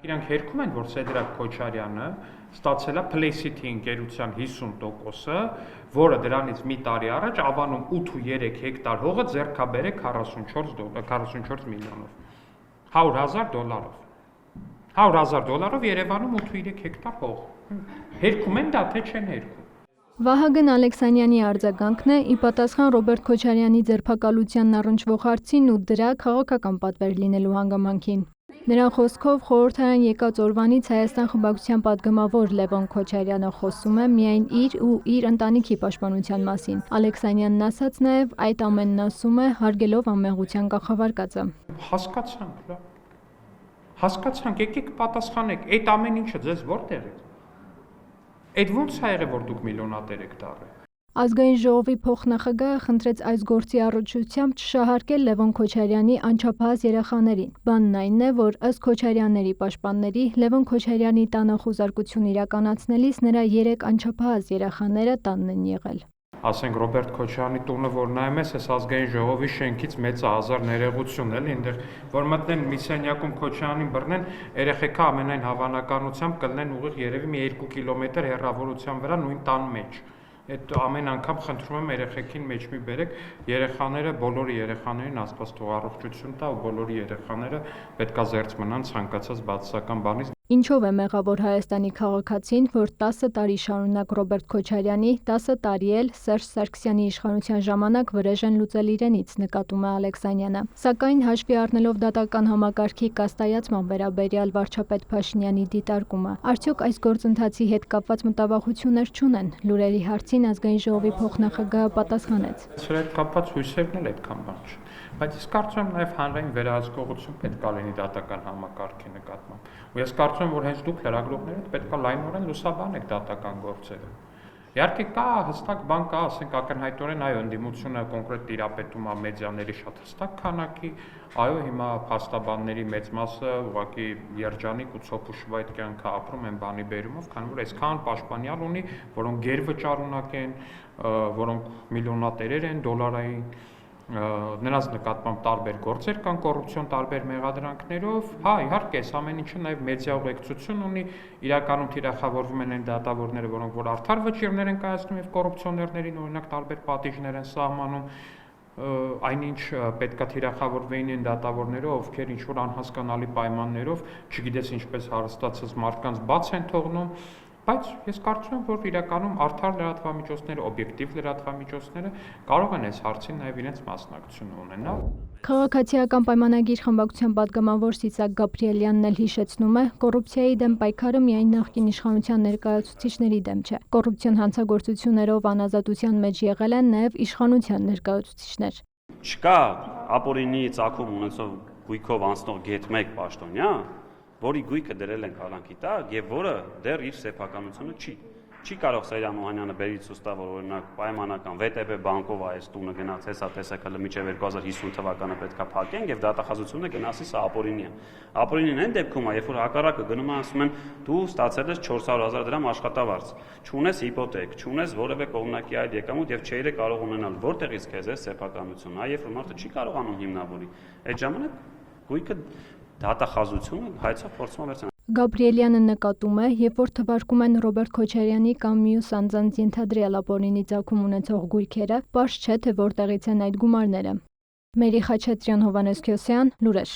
Իրանք հերքում են, որ Սեդրակ Քոչարյանը ստացել է Play-City ընկերության 50%-ը, որը դրանից մի տարի առաջ Ավանում 8.3 հեկտար հողը ձեռք է բերել 44 միլիոնով, $100,000։ $100,000 Երևանում 8.3 հեկտար հող։ Հերքում են դա, թե չեն հերքում։ Վահագն Ալեքսանյանի արձագանքն է ի պատասխան Ռոբերտ Քոչարյանի ձերբակալությանն առնչվող հարցին ու դրա քաղաքական պատվեր լինելու հանգամանքին։ Նրա խոսքով խորհրդարան եկած օրվանից Հայաստան խմբակցության պատգամավոր Լևոն Քոչարյանը խոսում է միայն իր ու իր ընտանիքի պաշտպանության մասին։ Ալեքսանյանն ասաց նաև այդ ամենն ասում է հարգելով անմեղության կախավարկածը։ Հասկացանք, եկեք պատասխանեք, այդ ամեն ինչը ձեզ որտեղ է։ Այդ ո՞նց է եղել, որ դուք միլիոնատեր եք դառել։ Ազգային ժողովի փոխնախագահը խնդրեց այս գործի առողջությամբ չշահարկել Լևոն Քոչարյանի անչափահաս երեխաներին։ Բանն այն է, որ ըստ Քոչարյանների պաշտպանների Լևոն Քոչարյանի տանը խուզարկություն իրականացնելիս նրա 3 անչափահաս երեխաները տանն են եղել։ Ասենք Ռոբերտ Քոչարյանի տունը, որ նայում ես, այս ազգային ժողովի շենքից մեծ հազար ներողություն էլի, այնտեղ որ մտնեն մի սենյակում Քոչարյանին բռնեն, երեխեքը ամենայն հավանականությամբ կլինեն ուղիղ երևի մի 2 կիլոմետր հեռավորության վրա նույն տան մեջ։ Այդ ամեն անգամ խնդրում եմ երեխեքին մեջ մի բերեք, երեխաները, բոլորի երեխաներին Աստված թող առողջություն տա ու բոլորի երեխաները պետքա զերծ մնան ցանկացած բացասական բանից։ Ինչով է մեղավոր Հայաստանի քաղաքացին, որ 10 տարի շարունակ Ռոբերտ Քոչարյանի, 10 տարի էլ Սերժ Սարգսյանի իշխանության ժամանակ վրեժ են լուծել իրենից, նկատում է Ալեքսանյանը։ Սակայն հաշվի առնելով դատական համակարգի կաստայացման վերաբերյալ վարչապետ Փաշինյանի դիտարկումը, արդյոք այս գործընթացի հետ կապված մտավախություններ չունեն։ Լուրերի հարցին ազգային ժողովի փոխնախագահը պատասխանեց. Սրա հետ կապված հույսերն էլ այդքան բան չէ։ Բայց ես կարծում եմ նաև հանրային վերահսկողություն պետք է լինի դատական համակարգի նկատմամբ։ Ու ես կարծում եմ, որ հենց դուք լրագրողները պետք է լայնորեն լուսաբանեք դատական գործերը։ Իհարկե կա հստակ բան կա, ասենք ակնհայտորեն այո, ընդդիմությունը կոնկրետ տիրապետում է մեդիաների շատ հստակ քանակի, այո, հիմա փաստաբանների մեծ մասը ուղղակի երջանիկ ու ցոփ ու շվայտ կյանք ապրում են բանի բերումով, քանի որ այսքան պաշտպանյալ ունի, որոնք գերվճարունակ են, որոնք միլիոնատերեր են, դոլարային նրանց նկատմամբ տարբեր գործեր կան կոռուպցիոն տարբեր մեղադրանքներով, հա, իհարկե, այս ամեն ինչը նաև մեդիա ուղեկցություն ունի, իրականում թիրախավորվում են այն դատավորները, որոնք որ արդար վճիռներ են կայացնում եւ կոռուպցիոներներին օրինակ տարբեր պատիժներ են սահմանում, այնինչ պետքա թիրախավորվեին այն դատավորները, ովքեր ինչ-որ անհասկանալի պայմաններով, չգիտես ինչպես հարստացած մարդկանց բաց են թողնում, բայց ես կարծում եմ, որ իրականում արդար լրատվամիջոցները, օբյեկտիվ լրատվամիջոցները կարող են այս հարցին նաև իրենց մասնակցությունը ունենալ։ Քաղաքացիական պայմանագիր խմբակցության պատգամավոր Սիսակ Գաբրիելյանն էլ հիշեցնում է, կոռուպցիայի դեմ պայքարը միայն նախկին իշխանության ներկայացուցիչների դեմ չէ։ Կոռուպցիոն հանցագործություններով անազատության մեջ եղել են նաև իշխանության ներկայացուցիչներ։ Չկա ապօրինի ծագում ունեցող գույքով անցնող գետ 1 պաշտոնյա, որի գույքը դրել են կալանքի տակ եւ որը դեռ իր սեփականությունը չի կարող Սերյան Օհանյանը բերի ցույց տա, որ օրինակ պայմանական VTB բանկով այս տունը գնաց հեսա տեսակը մինչև 2050 թվականը պետքա փակեն եւ դատախազությունը գնացի սա ապօրինի է։ Ապօրինին այն դեպքում է, երբ որ հակառակը գնում է ասում են դու ստացել ես 400,000 դրամ աշխատավարձ, չունես հիպոթեք, չունես որևէ կողմնակի այդ եկամուտ եւ չէիր կարող ունենալ, որտեղից քեզ է սեփականությունը, այ երբ որ մարդը չի կարողանում հիմնավորի, այդ ժամանակ գույքը դատախազությունը հայցով փորձում է վերցնել։ Գաբրիելյանը նկատում է, երբ որ թվարկում են Ռոբերտ Քոչարյանի կամ մյուս անձանց ենթադրյալ ապօրինի ծագում ունեցող գույքերը, պարզ չէ, թե որտեղից են այդ գումարները։ Մերի Խաչատրյան, Հովհաննես Քյոսյան, լուրեր։